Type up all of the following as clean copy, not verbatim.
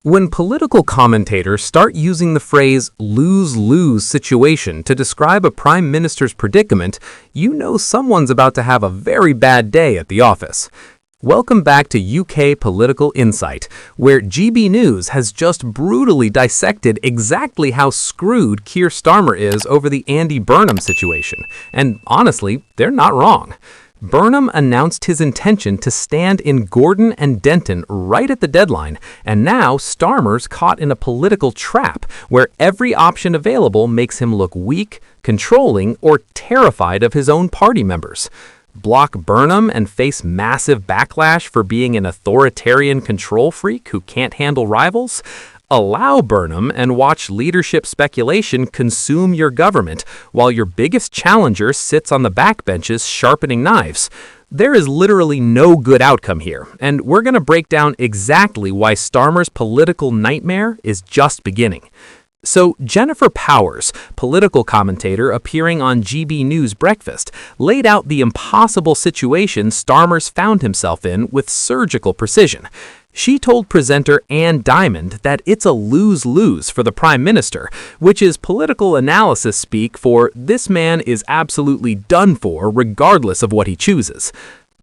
When political commentators start using the phrase lose-lose situation to describe a prime minister's predicament, you know someone's about to have a very bad day at the office. Welcome back to UK Political Insight, where GB News has just brutally dissected exactly how screwed Keir Starmer is over the Andy Burnham situation. And honestly, they're not wrong. Burnham announced his intention to stand in Gorton and Denton right at the deadline, and now Starmer's caught in a political trap where every option available makes him look weak, controlling, or terrified of his own party members. Block Burnham and face massive backlash for being an authoritarian control freak who can't handle rivals? Allow Burnham and watch leadership speculation consume your government while your biggest challenger sits on the backbenches sharpening knives. There is literally no good outcome here, and we're going to break down exactly why Starmer's political nightmare is just beginning. So, Jennifer Powers, political commentator appearing on GB News Breakfast, laid out the impossible situation Starmer's found himself in with surgical precision. She told presenter Ann Diamond that it's a lose-lose for the Prime Minister, which is political analysis speak for this man is absolutely done for regardless of what he chooses.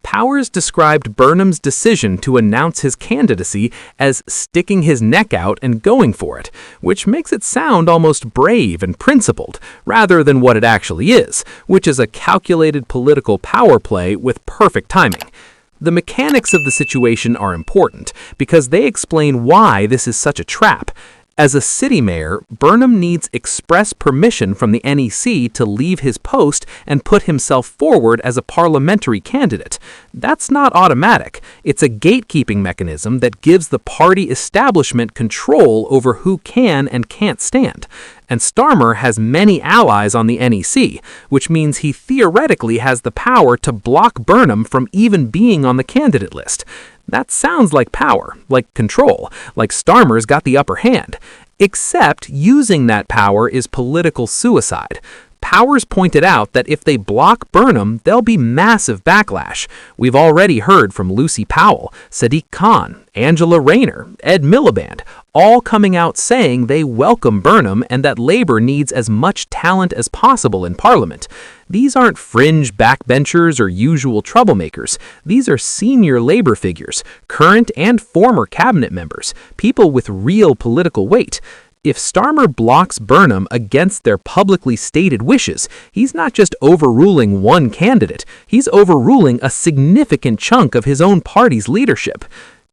Powers described Burnham's decision to announce his candidacy as sticking his neck out and going for it, which makes it sound almost brave and principled, rather than what it actually is, which is a calculated political power play with perfect timing. The mechanics of the situation are important because they explain why this is such a trap. As a city mayor, Burnham needs express permission from the NEC to leave his post and put himself forward as a parliamentary candidate. That's not automatic. It's a gatekeeping mechanism that gives the party establishment control over who can and can't stand. And Starmer has many allies on the NEC, which means he theoretically has the power to block Burnham from even being on the candidate list. That sounds like power, like control, like Starmer's got the upper hand. Except using that power is political suicide. Powers pointed out that if they block Burnham, there'll be massive backlash. We've already heard from Lucy Powell, Sadiq Khan, Angela Rayner, Ed Miliband, all coming out saying they welcome Burnham and that Labour needs as much talent as possible in Parliament. These aren't fringe backbenchers or usual troublemakers. These are senior Labour figures, current and former cabinet members, people with real political weight. If Starmer blocks Burnham against their publicly stated wishes, he's not just overruling one candidate, he's overruling a significant chunk of his own party's leadership.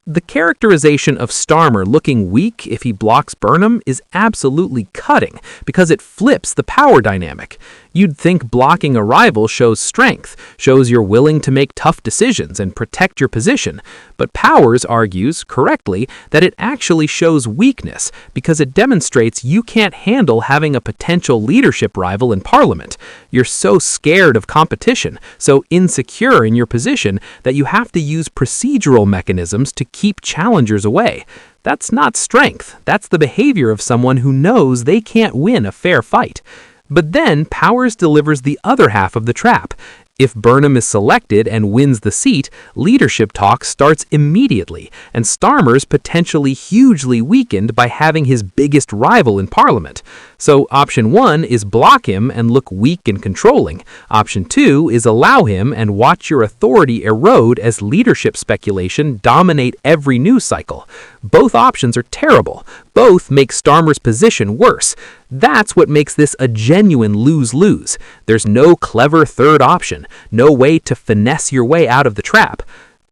The characterization of Starmer looking weak if he blocks Burnham is absolutely cutting because it flips the power dynamic. You'd think blocking a rival shows strength, shows you're willing to make tough decisions and protect your position. But Powers argues, correctly, that it actually shows weakness because it demonstrates you can't handle having a potential leadership rival in Parliament. You're so scared of competition, so insecure in your position that you have to use procedural mechanisms to keep challengers away. That's not strength. That's the behavior of someone who knows they can't win a fair fight. But then Powers delivers the other half of the trap. If Burnham is selected and wins the seat, leadership talk starts immediately, and Starmer's potentially hugely weakened by having his biggest rival in Parliament. So option 1 is block him and look weak and controlling. Option 2 is allow him and watch your authority erode as leadership speculation dominate every news cycle. Both options are terrible. Both make Starmer's position worse. That's what makes this a genuine lose-lose. There's no clever third option, no way to finesse your way out of the trap.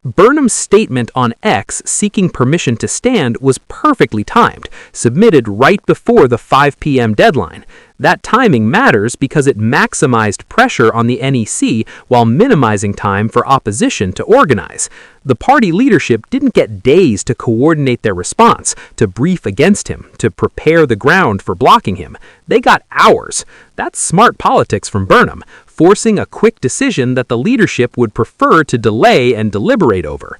Burnham's statement on X seeking permission to stand was perfectly timed, submitted right before the 5 p.m. deadline. That timing matters because it maximized pressure on the NEC while minimizing time for opposition to organize. The party leadership didn't get days to coordinate their response, to brief against him, to prepare the ground for blocking him. They got hours. That's smart politics from Burnham, forcing a quick decision that the leadership would prefer to delay and deliberate over.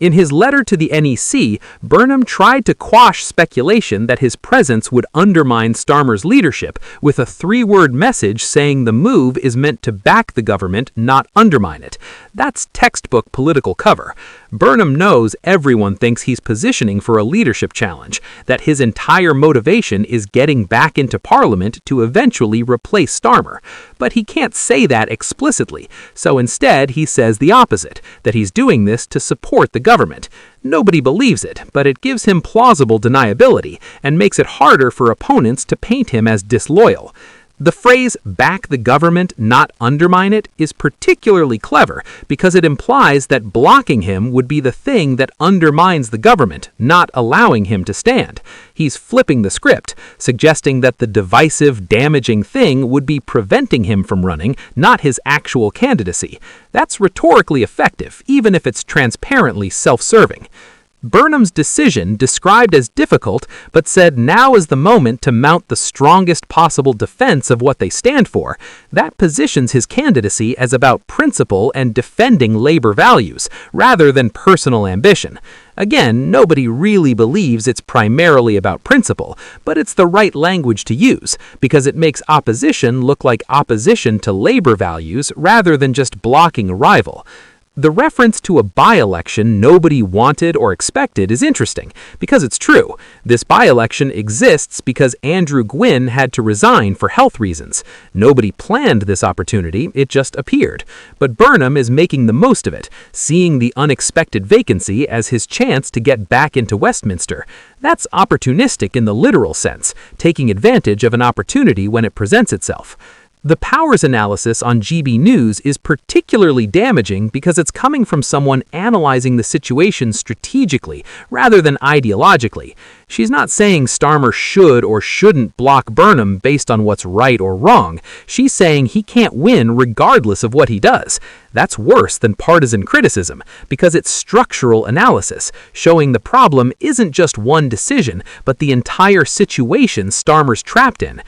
In his letter to the NEC, Burnham tried to quash speculation that his presence would undermine Starmer's leadership with a 3-word message saying the move is meant to back the government, not undermine it. That's textbook political cover. Burnham knows everyone thinks he's positioning for a leadership challenge, that his entire motivation is getting back into Parliament to eventually replace Starmer. But he can't say that explicitly, so instead he says the opposite, that he's doing this to support the government. Nobody believes it, but it gives him plausible deniability and makes it harder for opponents to paint him as disloyal. The phrase "back the government, not undermine it" is particularly clever because it implies that blocking him would be the thing that undermines the government, not allowing him to stand. He's flipping the script, suggesting that the divisive, damaging thing would be preventing him from running, not his actual candidacy. That's rhetorically effective, even if it's transparently self-serving. Burnham's decision, described as difficult, but said now is the moment to mount the strongest possible defense of what they stand for, that positions his candidacy as about principle and defending labor values, rather than personal ambition. Again, nobody really believes it's primarily about principle, but it's the right language to use, because it makes opposition look like opposition to labor values rather than just blocking a rival. The reference to a by-election nobody wanted or expected is interesting, because it's true. This by-election exists because Andrew Gwynn had to resign for health reasons. Nobody planned this opportunity, it just appeared. But Burnham is making the most of it, seeing the unexpected vacancy as his chance to get back into Westminster. That's opportunistic in the literal sense, taking advantage of an opportunity when it presents itself. The powers analysis on GB News is particularly damaging because it's coming from someone analyzing the situation strategically rather than ideologically. She's not saying Starmer should or shouldn't block Burnham based on what's right or wrong. She's saying he can't win regardless of what he does. That's worse than partisan criticism because it's structural analysis, showing the problem isn't just one decision, but the entire situation Starmer's trapped in.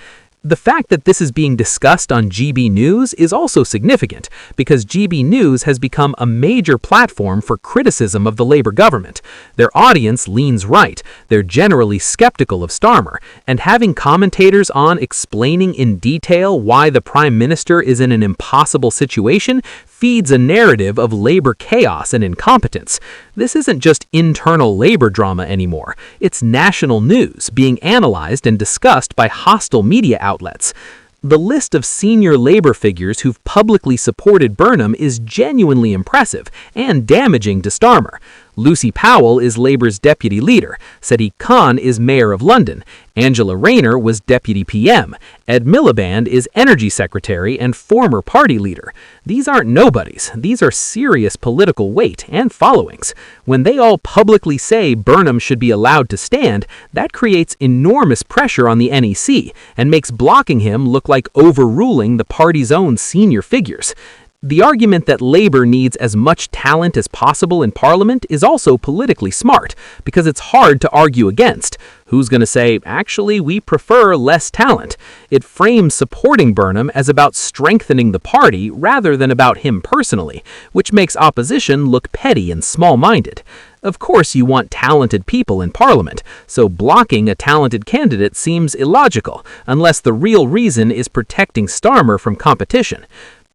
The fact that this is being discussed on GB News is also significant because GB News has become a major platform for criticism of the Labour government. Their audience leans right, they're generally skeptical of Starmer, and having commentators on explaining in detail why the Prime Minister is in an impossible situation feeds a narrative of Labour chaos and incompetence. This isn't just internal Labour drama anymore. It's national news being analyzed and discussed by hostile media outlets. The list of senior Labour figures who've publicly supported Burnham is genuinely impressive and damaging to Starmer. Lucy Powell is Labour's deputy leader, Sadiq Khan is mayor of London, Angela Rayner was deputy PM, Ed Miliband is energy secretary and former party leader. These aren't nobodies, these are serious political weight and followings. When they all publicly say Burnham should be allowed to stand, that creates enormous pressure on the NEC and makes blocking him look like overruling the party's own senior figures. The argument that Labour needs as much talent as possible in Parliament is also politically smart, because it's hard to argue against. Who's going to say, actually, we prefer less talent? It frames supporting Burnham as about strengthening the party rather than about him personally, which makes opposition look petty and small-minded. Of course you want talented people in Parliament, so blocking a talented candidate seems illogical, unless the real reason is protecting Starmer from competition.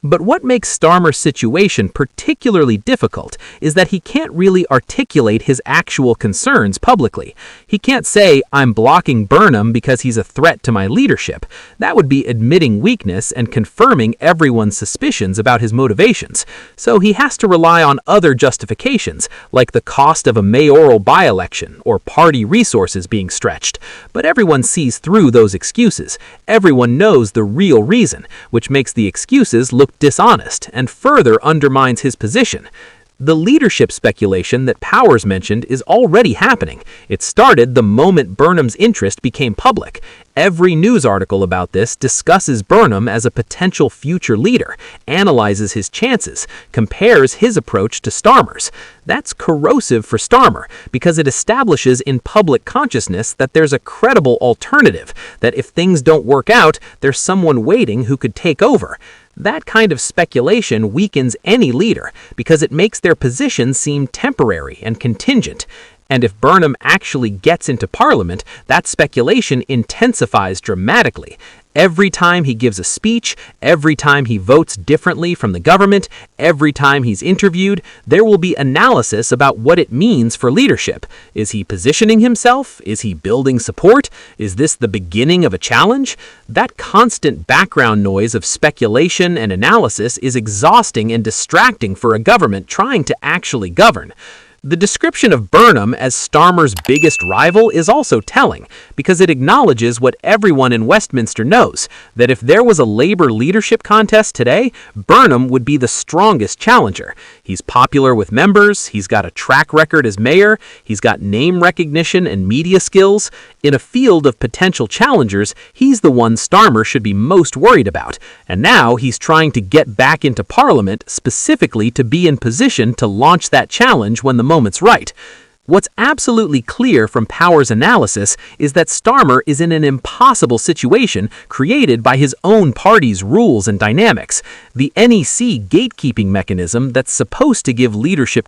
But what makes Starmer's situation particularly difficult is that he can't really articulate his actual concerns publicly. He can't say, I'm blocking Burnham because he's a threat to my leadership. That would be admitting weakness and confirming everyone's suspicions about his motivations. So he has to rely on other justifications, like the cost of a mayoral by-election or party resources being stretched. But everyone sees through those excuses. Everyone knows the real reason, which makes the excuses look dishonest and further undermines his position. The leadership speculation that Powers mentioned is already happening. It started the moment Burnham's interest became public. Every news article about this discusses Burnham as a potential future leader, analyzes his chances, compares his approach to Starmer's. That's corrosive for Starmer because it establishes in public consciousness that there's a credible alternative, that if things don't work out, there's someone waiting who could take over. That kind of speculation weakens any leader because it makes their position seem temporary and contingent. And if Burnham actually gets into Parliament, that speculation intensifies dramatically. Every time he gives a speech, every time he votes differently from the government, every time he's interviewed, there will be analysis about what it means for leadership. Is he positioning himself? Is he building support? Is this the beginning of a challenge? That constant background noise of speculation and analysis is exhausting and distracting for a government trying to actually govern. The description of Burnham as Starmer's biggest rival is also telling, because it acknowledges what everyone in Westminster knows, that if there was a Labour leadership contest today, Burnham would be the strongest challenger. He's popular with members, he's got a track record as mayor, he's got name recognition and media skills. In a field of potential challengers, he's the one Starmer should be most worried about, and now he's trying to get back into Parliament specifically to be in position to launch that challenge when the moment's right. What's absolutely clear from Power's analysis is that Starmer is in an impossible situation created by his own party's rules and dynamics. The NEC gatekeeping mechanism that's supposed to give leadership